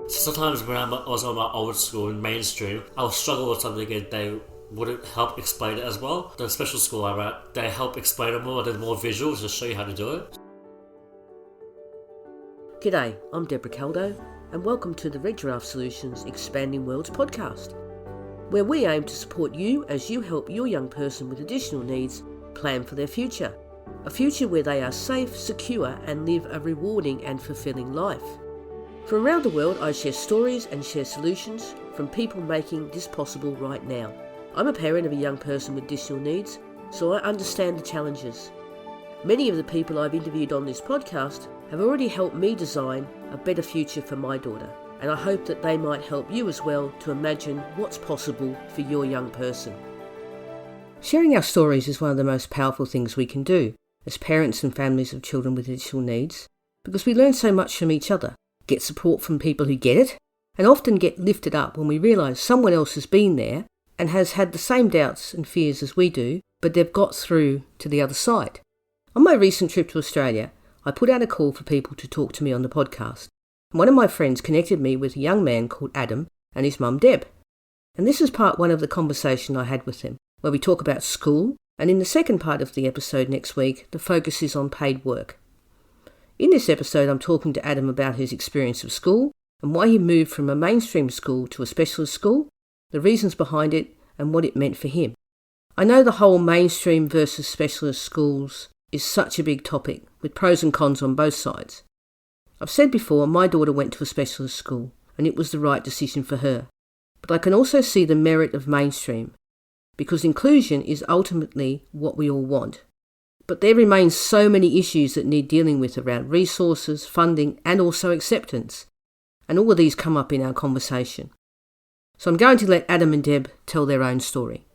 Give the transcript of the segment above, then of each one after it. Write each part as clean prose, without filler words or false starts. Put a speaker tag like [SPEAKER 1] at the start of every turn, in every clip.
[SPEAKER 1] Sometimes when I was on my old school in mainstream, I would struggle with something and they wouldn't help explain it as well. The special school I'm at, they help explain it more, they're more visuals to show you how to do it.
[SPEAKER 2] G'day, I'm Deborah Caldo, and welcome to the Red Giraffe Solutions Expanding Worlds podcast, where we aim to support you as you help your young person with additional needs plan for their future. A future where they are safe, secure, and live a rewarding and fulfilling life. From around the world, I share stories and share solutions from people making this possible right now. I'm a parent of a young person with additional needs, so I understand the challenges. Many of the people I've interviewed on this podcast have already helped me design a better future for my daughter, and I hope that they might help you as well to imagine what's possible for your young person. Sharing our stories is one of the most powerful things we can do as parents and families of children with additional needs, because we learn so much from each other, get support from people who get it, and often get lifted up when we realise someone else has been there and has had the same doubts and fears as we do, but they've got through to the other side. On my recent trip to Australia, I put out a call for people to talk to me on the podcast. And one of my friends connected me with a young man called Adam and his mum Deb. And this is part one of the conversation I had with them, where we talk about school, and in the second part of the episode next week, the focus is on paid work. In this episode, I'm talking to Adam about his experience of school and why he moved from a mainstream school to a specialist school, the reasons behind it, and what it meant for him. I know the whole mainstream versus specialist schools is such a big topic, with pros and cons on both sides. I've said before, my daughter went to a specialist school, and it was the right decision for her. But I can also see the merit of mainstream, because inclusion is ultimately what we all want. But there remains so many issues that need dealing with around resources, funding, and also acceptance. And all of these come up in our conversation. So I'm going to let Adam and Deb tell their own story.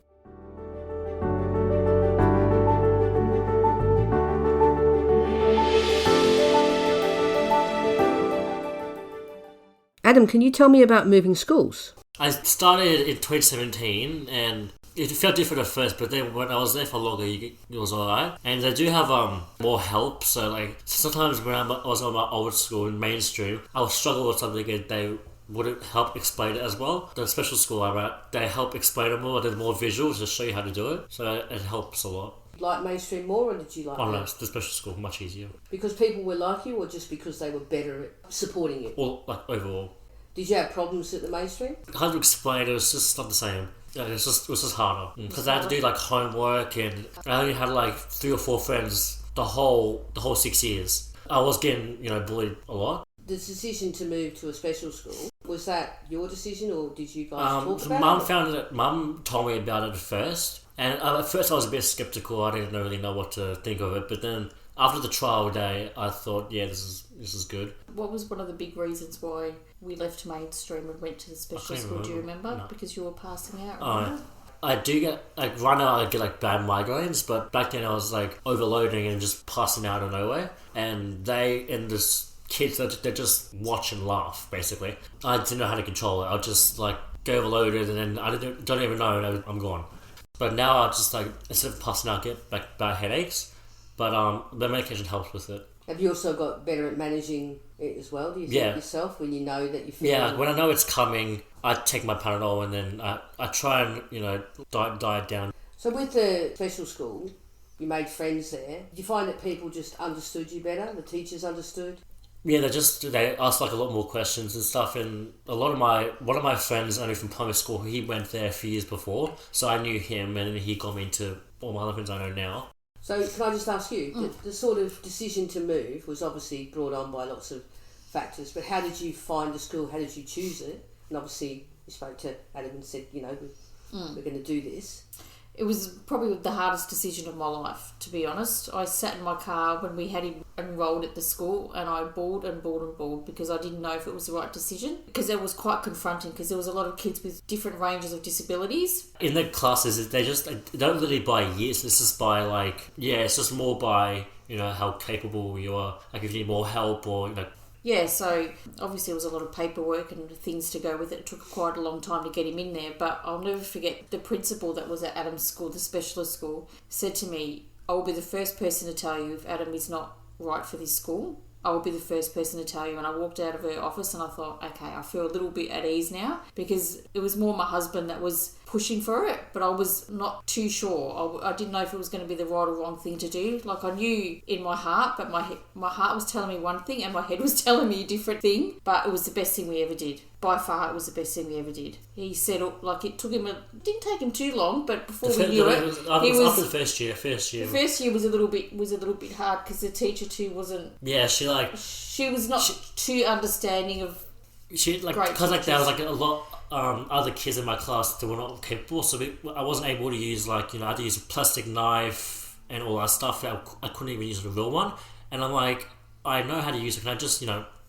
[SPEAKER 2] Adam, can you tell me about moving schools?
[SPEAKER 1] I started in 2017 and it felt different at first, but then when I was there for longer, it was alright. And they do have more help, so like sometimes when I was on my old school in mainstream, I would struggle with something and they wouldn't help explain it as well. The special school I'm at, they help explain it more, they're more visuals to show you how to do it, so it helps a lot.
[SPEAKER 2] Like mainstream more, or did you like
[SPEAKER 1] no, the special school, much easier.
[SPEAKER 2] Because people were like you, or just because they were better at supporting you?
[SPEAKER 1] Or like overall.
[SPEAKER 2] Did you have problems at the mainstream?
[SPEAKER 1] Hard to explain, it was just not the same. It was just harder. Because I had to do like homework and I only had like 3 or 4 friends the whole 6 years. I was getting, bullied a lot.
[SPEAKER 2] The decision to move to a special school, was that your decision or did you guys talk about it?
[SPEAKER 1] Mum told me about it at first. And at first I was a bit sceptical, I didn't really know what to think of it. But then after the trial day, I thought, yeah, this is good.
[SPEAKER 3] What was one of the big reasons why we left mainstream and went to the special school? Do you remember? No. Because you were passing out, remember?
[SPEAKER 1] I do get, like, right now I get, like, bad migraines, but back then I was, like, overloading and just passing out of nowhere. And this kids, they just watch and laugh, basically. I didn't know how to control it. I just, like, get overloaded and then I don't even know and I'm gone. But now I just, like, instead of passing out, get, like, bad headaches. But the medication helps with it.
[SPEAKER 2] Have you also got better at managing it as well? Do you think yourself when you know that you feel...
[SPEAKER 1] Yeah, when I know it's coming, I take my Panadol and then I try and, diet down.
[SPEAKER 2] So with the special school, you made friends there. Did you find that people just understood you better? The teachers understood?
[SPEAKER 1] Yeah, they asked like a lot more questions and stuff. And one of my friends, only from primary school, he went there a few years before. So I knew him and he got me into all my other friends I know now. So
[SPEAKER 2] can I just ask you, the sort of decision to move was obviously brought on by lots of factors, but how did you find the school? How did you choose it? And obviously you spoke to Adam and said, we're going to do this.
[SPEAKER 3] It was probably the hardest decision of my life, to be honest. I sat in my car when we had him enrolled at the school and I bawled because I didn't know if it was the right decision. Because it was quite confronting because there was a lot of kids with different ranges of disabilities.
[SPEAKER 1] In the classes, they don't really by years. It's just by it's just more by, how capable you are. Like if you need more help or,
[SPEAKER 3] Yeah, so obviously there was a lot of paperwork and things to go with it. It took quite a long time to get him in there, but I'll never forget the principal that was at Adam's school, the specialist school, said to me, I'll be the first person to tell you if Adam is not right for this school. I will be the first person to tell you. And I walked out of her office and I thought, okay, I feel a little bit at ease now, because it was more my husband that was pushing for it, but I was not too sure. I didn't know if it was going to be the right or wrong thing to do. Like, I knew in my heart, but my heart was telling me one thing and my head was telling me a different thing, but it was the best thing we ever did. By far, it was the best thing we ever did. He said, like, it didn't take him too long, but before we knew it,
[SPEAKER 1] after the first year.
[SPEAKER 3] The first year was a little bit hard, because the teacher too wasn't.
[SPEAKER 1] Yeah, she
[SPEAKER 3] was not too understanding of.
[SPEAKER 1] She because there was a lot other kids in my class that were not capable, so I wasn't able to use I had to use a plastic knife and all that stuff. I couldn't even use the real one, and I'm like, I know how to use it. Can I just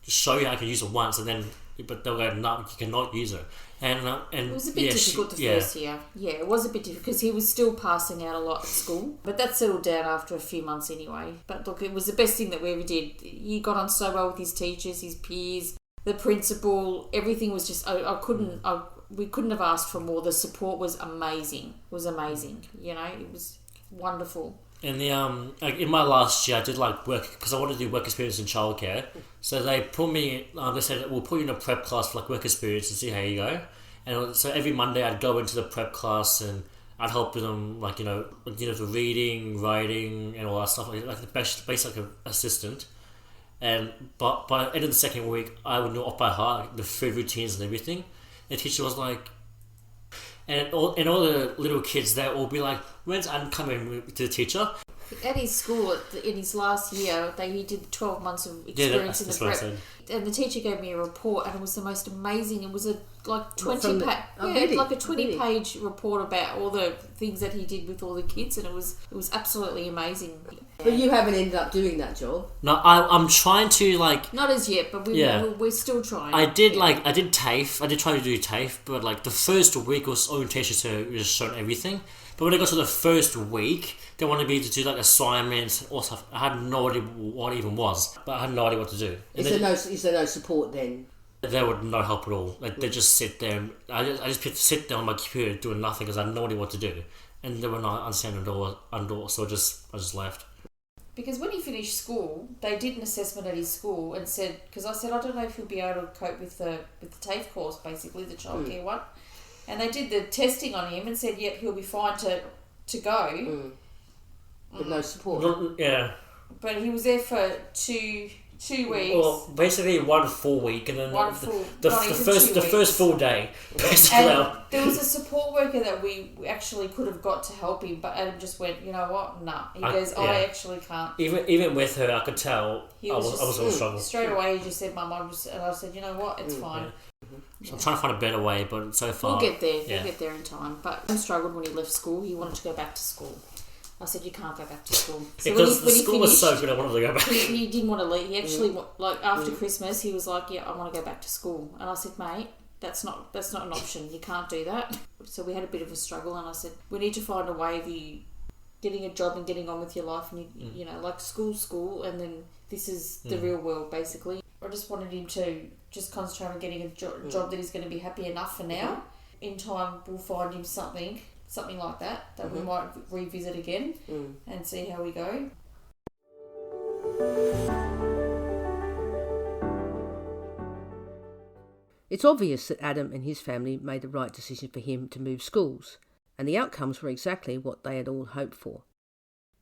[SPEAKER 1] show you how I can use it once, and then. But they'll go, no, you cannot use it. And it was a bit difficult the first year. Yeah, it was a bit difficult because he was still passing out a lot at school. But that settled down after a few months anyway. But look, it was the best thing that we ever did. He got on so well with his teachers, his peers, the principal. Everything was just, we couldn't have asked for more. The support was amazing. It was amazing. It was wonderful. In the in my last year, I did work because I wanted to do work experience in childcare. So they put me. They said we'll put you in a prep class for work experience and see how you go. And so every Monday I'd go into the prep class and I'd help them the reading, writing, and all that stuff like the basic assistant. And but by the end of the second week, I would know off by heart the food routines and everything. The teacher was like. And all the little kids, they'll all be like, when's Adam coming to the teacher?
[SPEAKER 3] At his school, in his last year, he did 12 months of experience in the prep. And the teacher gave me a report, and it was the most amazing. It was a 20-page report about all the things that he did with all the kids, and it was absolutely amazing.
[SPEAKER 2] But you haven't ended up doing that, Joel.
[SPEAKER 1] No, I'm trying to
[SPEAKER 3] Not as yet, but we're still trying.
[SPEAKER 1] I did I did TAFE. I did try to do TAFE, but the first week was orientation, so it was shown everything. But when I got to the first week, they wanted me to do assignments or stuff. I had no idea what it even was, but I had no idea what to do.
[SPEAKER 2] Is there no support then?
[SPEAKER 1] They would not help at all. They just sit there. I just sit there on my computer doing nothing because I had no idea what to do, and they were not understanding at all. So I just left.
[SPEAKER 3] Because when he finished school, they did an assessment at his school and said, because I said, I don't know if he'll be able to cope with the TAFE course, basically the childcare one. And they did the testing on him and said, yep, he'll be fine to go.
[SPEAKER 2] But no support.
[SPEAKER 1] Yeah.
[SPEAKER 3] But he was there for two weeks.
[SPEAKER 1] Well, basically 1 full week, and then the first full day.
[SPEAKER 3] And there was a support worker that we actually could have got to help him, but Adam just went, you know what? Nah. He goes, I actually can't.
[SPEAKER 1] Even with her, I could tell I was really struggling.
[SPEAKER 3] Straight away, he just said, Mum, and I said, you know what? It's fine.
[SPEAKER 1] Yeah. So I'm trying to find a better way, but so far
[SPEAKER 3] we'll get there. We'll get there in time. But he struggled when he left school. He wanted to go back to school. I said, you can't go back to school. So
[SPEAKER 1] because the school was so good, I wanted to go back.
[SPEAKER 3] He didn't want to leave. He actually, after Christmas, he was like, yeah, I want to go back to school. And I said, mate, that's not an option. You can't do that. So we had a bit of a struggle, and I said, we need to find a way of you getting a job and getting on with your life. And, school, and then this is the real world, basically. I just wanted him to just concentrate on getting a job that he's going to be happy enough for now. In time, we'll find him something like that we might revisit again and see how we go.
[SPEAKER 2] It's obvious that Adam and his family made the right decision for him to move schools, and the outcomes were exactly what they had all hoped for.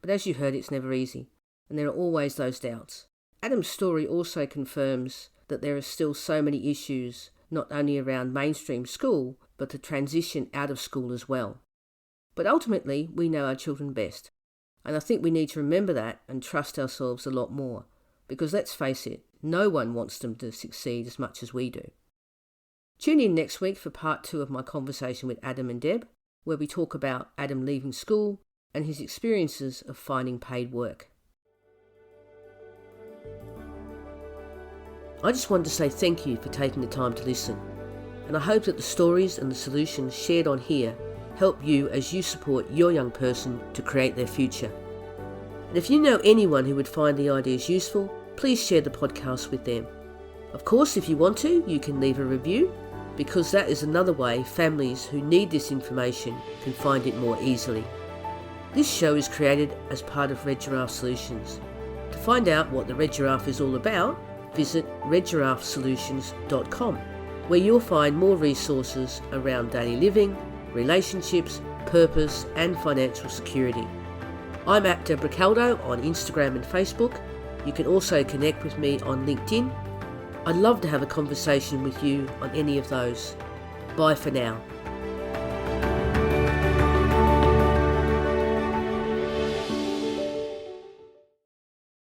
[SPEAKER 2] But as you heard, it's never easy, and there are always those doubts. Adam's story also confirms that there are still so many issues, not only around mainstream school, but the transition out of school as well. But ultimately, we know our children best. And I think we need to remember that and trust ourselves a lot more. Because let's face it, no one wants them to succeed as much as we do. Tune in next week for part 2 of my conversation with Adam and Deb, where we talk about Adam leaving school and his experiences of finding paid work. I just wanted to say thank you for taking the time to listen. And I hope that the stories and the solutions shared on here help you as you support your young person to create their future. And if you know anyone who would find the ideas useful, please share the podcast with them. Of course, if you want to, you can leave a review, because that is another way families who need this information can find it more easily. This show is created as part of Red Giraffe Solutions. To find out what the Red Giraffe is all about, visit redgiraffesolutions.com, where you'll find more resources around daily living, relationships, purpose and financial security. I'm at Deb Caldo on Instagram and Facebook. You can also connect with me on LinkedIn. I'd love to have a conversation with you on any of those. Bye for now.